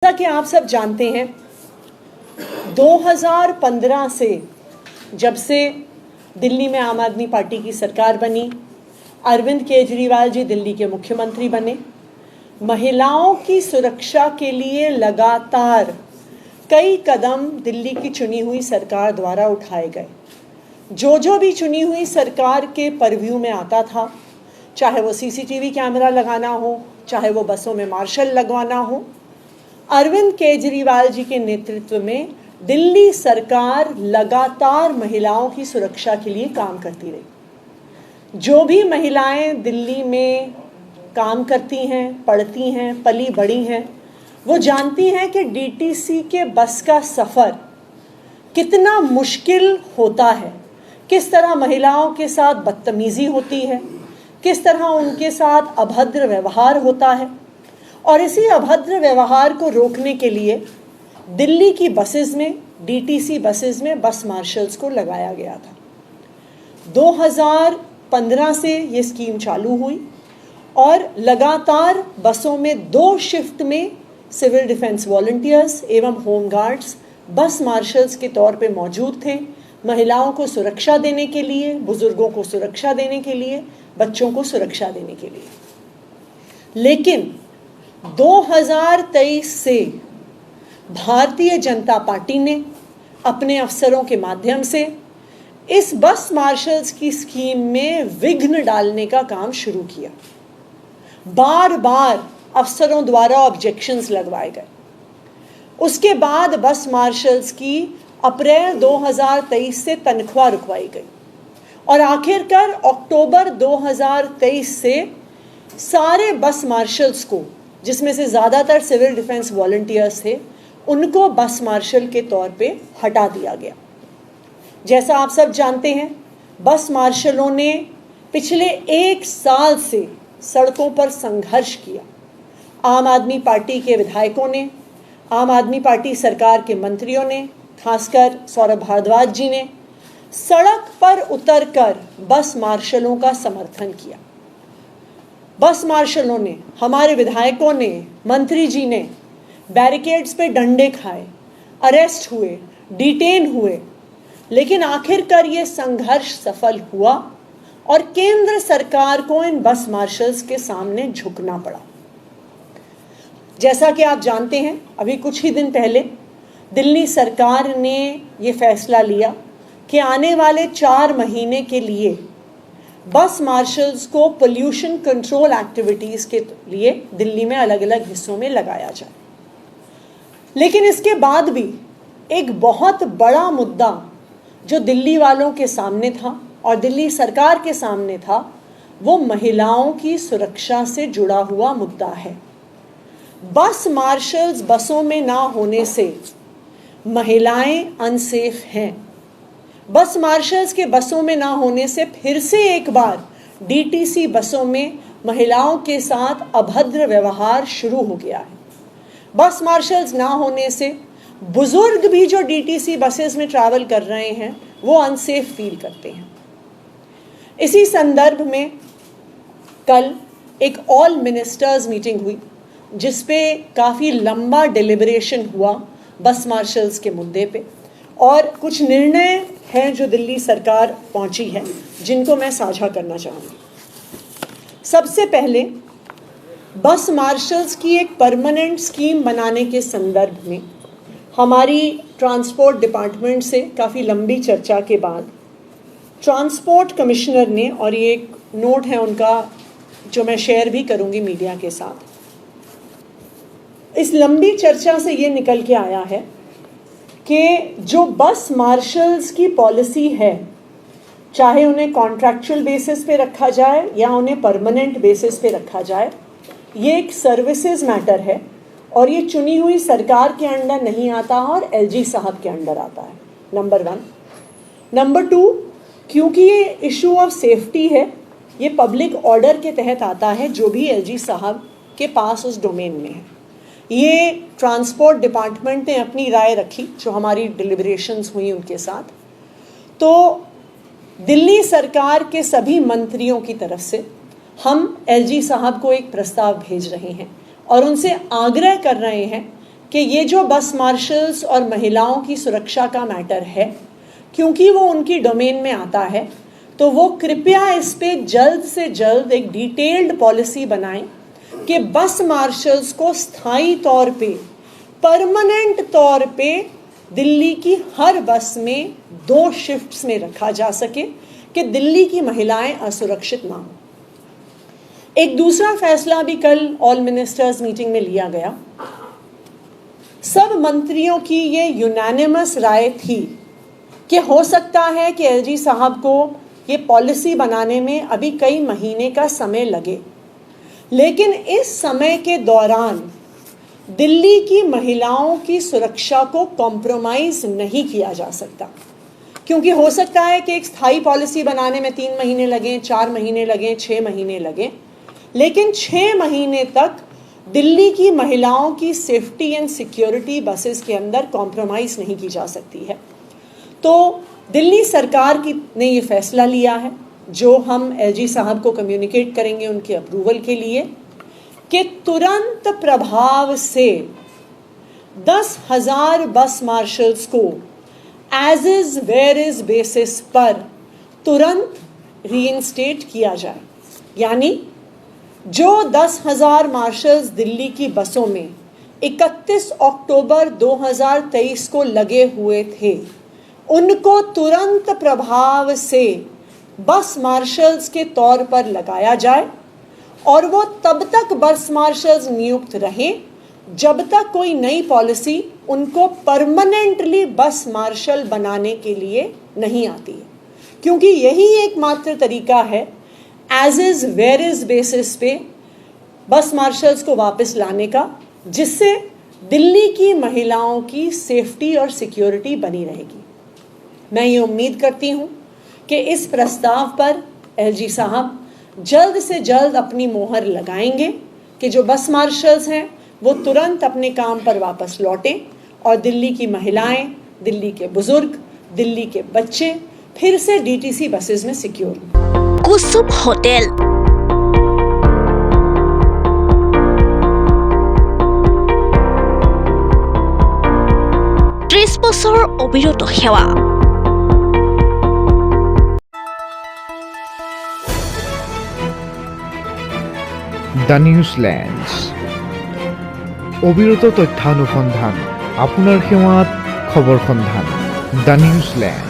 जैसा कि आप सब जानते हैं 2015 से जब से दिल्ली में आम आदमी पार्टी की सरकार बनी, अरविंद केजरीवाल जी दिल्ली के मुख्यमंत्री बने, महिलाओं की सुरक्षा के लिए लगातार कई कदम दिल्ली की चुनी हुई सरकार द्वारा उठाए गए। जो भी चुनी हुई सरकार के परव्यू में आता था, चाहे वो सीसीटीवी कैमरा लगाना हो, चाहे वो बसों में मार्शल लगवाना हो, अरविंद केजरीवाल जी के नेतृत्व में दिल्ली सरकार लगातार महिलाओं की सुरक्षा के लिए काम करती रही। जो भी महिलाएं दिल्ली में काम करती हैं, पढ़ती हैं, पली बड़ी हैं, वो जानती हैं कि डीटीसी के बस का सफ़र कितना मुश्किल होता है, किस तरह महिलाओं के साथ बदतमीज़ी होती है, किस तरह उनके साथ अभद्र व्यवहार होता है। और इसी अभद्र व्यवहार को रोकने के लिए दिल्ली की बसेस में, डीटीसी बसेस में बस मार्शल्स को लगाया गया था। 2015 से ये स्कीम चालू हुई और लगातार बसों में 2 शिफ्ट में सिविल डिफेंस वॉलंटियर्स एवं होमगार्ड्स बस मार्शल्स के तौर पे मौजूद थे, महिलाओं को सुरक्षा देने के लिए, बुजुर्गों को सुरक्षा देने के लिए, बच्चों को सुरक्षा देने के लिए। लेकिन 2023 से भारतीय जनता पार्टी ने अपने अफसरों के माध्यम से इस बस मार्शल्स की स्कीम में विघ्न डालने का काम शुरू किया। बार बार अफसरों द्वारा ऑब्जेक्शंस लगवाए गए। उसके बाद बस मार्शल्स की अप्रैल 2023 से तनख्वाह रुकवाई गई और आखिरकार अक्टूबर 2023 से सारे बस मार्शल्स को, जिसमें से ज़्यादातर सिविल डिफेंस वॉलंटियर्स थे, उनको बस मार्शल के तौर पे हटा दिया गया। जैसा आप सब जानते हैं, बस मार्शलों ने पिछले 1 साल से सड़कों पर संघर्ष किया। आम आदमी पार्टी के विधायकों ने, आम आदमी पार्टी सरकार के मंत्रियों ने, खासकर सौरभ भारद्वाज जी ने सड़क पर उतरकर बस मार्शलों का समर्थन किया। बस मार्शलों ने, हमारे विधायकों ने, मंत्री जी ने बैरिकेड्स पे डंडे खाए, अरेस्ट हुए, डिटेन हुए, लेकिन आखिरकार ये संघर्ष सफल हुआ और केंद्र सरकार को इन बस मार्शल्स के सामने झुकना पड़ा। जैसा कि आप जानते हैं, अभी कुछ ही दिन पहले दिल्ली सरकार ने ये फैसला लिया कि आने वाले 4 महीने के लिए बस मार्शल्स को पोल्यूशन कंट्रोल एक्टिविटीज़ के लिए दिल्ली में अलग अलग हिस्सों में लगाया जाए। लेकिन इसके बाद भी एक बहुत बड़ा मुद्दा जो दिल्ली वालों के सामने था और दिल्ली सरकार के सामने था, वो महिलाओं की सुरक्षा से जुड़ा हुआ मुद्दा है। बस मार्शल्स बसों में ना होने से महिलाएं अनसेफ हैं। बस मार्शल्स के बसों में ना होने से फिर से एक बार डीटीसी बसों में महिलाओं के साथ अभद्र व्यवहार शुरू हो गया है। बस मार्शल्स ना होने से बुजुर्ग भी जो डीटीसी बसेस में ट्रैवल कर रहे हैं, वो अनसेफ फील करते हैं। इसी संदर्भ में कल एक ऑल मिनिस्टर्स मीटिंग हुई, जिसपे काफ़ी लंबा डिलिब्रेशन हुआ बस मार्शल्स के मुद्दे पे, और कुछ निर्णय हैं जो दिल्ली सरकार पहुंची है, जिनको मैं साझा करना चाहूँगी। सबसे पहले बस मार्शल्स की एक परमानेंट स्कीम बनाने के संदर्भ में हमारी ट्रांसपोर्ट डिपार्टमेंट से काफ़ी लंबी चर्चा के बाद ट्रांसपोर्ट कमिश्नर ने, और ये एक नोट है उनका जो मैं शेयर भी करूँगी मीडिया के साथ, इस लंबी चर्चा से ये निकल के आया है कि जो बस मार्शल्स की पॉलिसी है, चाहे उन्हें कॉन्ट्रैक्चुअल बेसिस पे रखा जाए या उन्हें परमानेंट बेसिस पे रखा जाए, ये एक सर्विसेज मैटर है और ये चुनी हुई सरकार के अंडर नहीं आता और एलजी साहब के अंडर आता है, नंबर 1। नंबर 2, क्योंकि ये इशू ऑफ सेफ्टी है, ये पब्लिक ऑर्डर के तहत आता है, जो भी एलजी साहब के पास उस डोमेन में है। ये ट्रांसपोर्ट डिपार्टमेंट ने अपनी राय रखी, जो हमारी डिलिब्रेशंस हुई उनके साथ। तो दिल्ली सरकार के सभी मंत्रियों की तरफ से हम एलजी साहब को एक प्रस्ताव भेज रहे हैं और उनसे आग्रह कर रहे हैं कि ये जो बस मार्शल्स और महिलाओं की सुरक्षा का मैटर है, क्योंकि वो उनकी डोमेन में आता है, तो वो कृपया इस पे जल्द से जल्द एक डिटेल्ड पॉलिसी बनाएं कि बस मार्शल्स को स्थायी तौर पे, परमानेंट तौर पे दिल्ली की हर बस में 2 शिफ्ट्स में रखा जा सके कि दिल्ली की महिलाएं असुरक्षित ना हो। एक दूसरा फैसला भी कल ऑल मिनिस्टर्स मीटिंग में लिया गया। सब मंत्रियों की ये यूनानिमस राय थी कि हो सकता है कि एलजी साहब को ये पॉलिसी बनाने में अभी कई महीने का समय लगे, लेकिन इस समय के दौरान दिल्ली की महिलाओं की सुरक्षा को कॉम्प्रोमाइज नहीं किया जा सकता, क्योंकि हो सकता है कि एक स्थायी पॉलिसी बनाने में 3 महीने लगें, 4 महीने लगें, 6 महीने लगें, लेकिन 6 महीने तक दिल्ली की महिलाओं की सेफ्टी एंड सिक्योरिटी बसेस के अंदर कॉम्प्रोमाइज नहीं की जा सकती है। तो दिल्ली सरकार ने ये फैसला लिया है, जो हम एलजी साहब को कम्युनिकेट करेंगे उनके अप्रूवल के लिए, कि तुरंत प्रभाव से 10,000 बस मार्शल्स को as is where is basis पर तुरंत रीइंस्टेट किया जाए। यानी जो 10,000 मार्शल्स दिल्ली की बसों में 31 अक्टूबर 2023 को लगे हुए थे, उनको तुरंत प्रभाव से बस मार्शल्स के तौर पर लगाया जाए और वो तब तक बस मार्शल्स नियुक्त रहें जब तक कोई नई पॉलिसी उनको परमानेंटली बस मार्शल बनाने के लिए नहीं आती है, क्योंकि यही एकमात्र तरीका है as is where is basis पे बस मार्शल्स को वापस लाने का, जिससे दिल्ली की महिलाओं की सेफ्टी और सिक्योरिटी बनी रहेगी। मैं ये उम्मीद करती हूँ कि इस प्रस्ताव पर एलजी साहब जल्द से जल्द अपनी मोहर लगाएंगे कि जो बस मार्शल्स हैं वो तुरंत अपने काम पर वापस लौटें और दिल्ली की महिलाएं, दिल्ली के बुजुर्ग, दिल्ली के बच्चे फिर से डीटीसी बसेस में सिक्योर हों। कुसुम होटल, 30 বছৰ অবিৰত সেৱা। দ্য নিউজলেণ্ডছ, অবিৰত তথ্যানুসন্ধান, আপোনাৰ সেৱাত খবৰ সন্ধান। দ্য নিউজলেণ্ড।